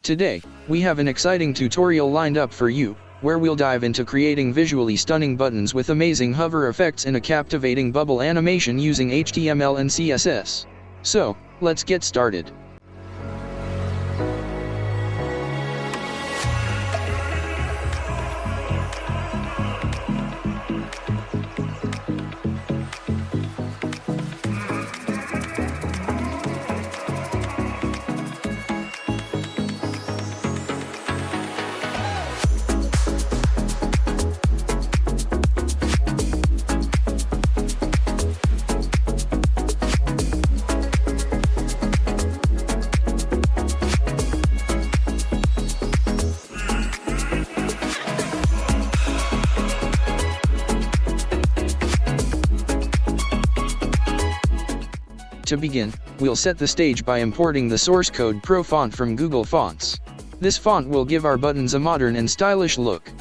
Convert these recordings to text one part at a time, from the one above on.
Today, we have an exciting tutorial lined up for you, where we'll dive into creating visually stunning buttons with amazing hover effects and a captivating bubble animation using HTML and CSS. So, let's get started. To begin, we'll set the stage by importing the source code Pro font from Google Fonts. This font will give our buttons a modern and stylish look.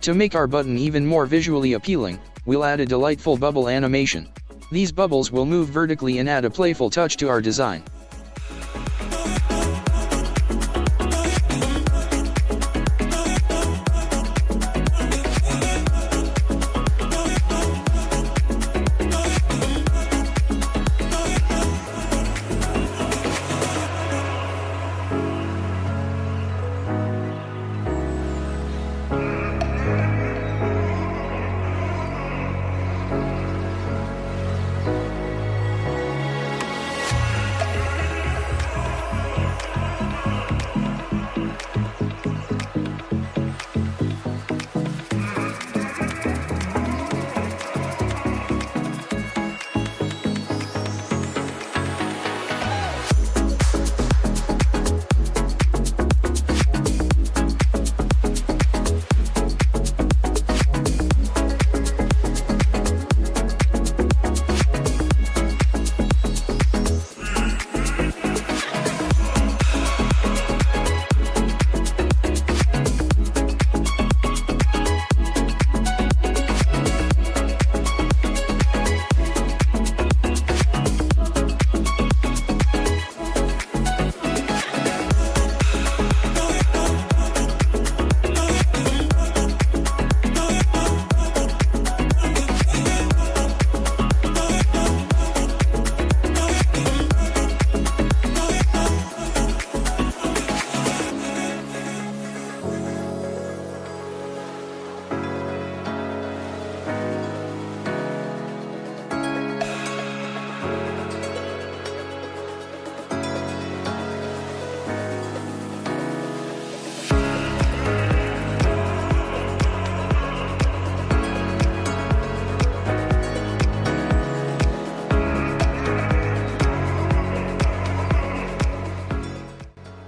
To make our button even more visually appealing, we'll add a delightful bubble animation. These bubbles will move vertically and add a playful touch to our design.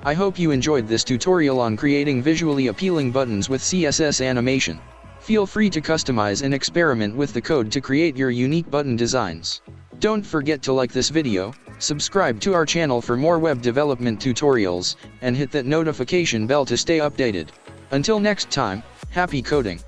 I hope you enjoyed this tutorial on creating visually appealing buttons with CSS animation. Feel free to customize and experiment with the code to create your unique button designs. Don't forget to like this video, subscribe to our channel for more web development tutorials, and hit that notification bell to stay updated. Until next time, happy coding!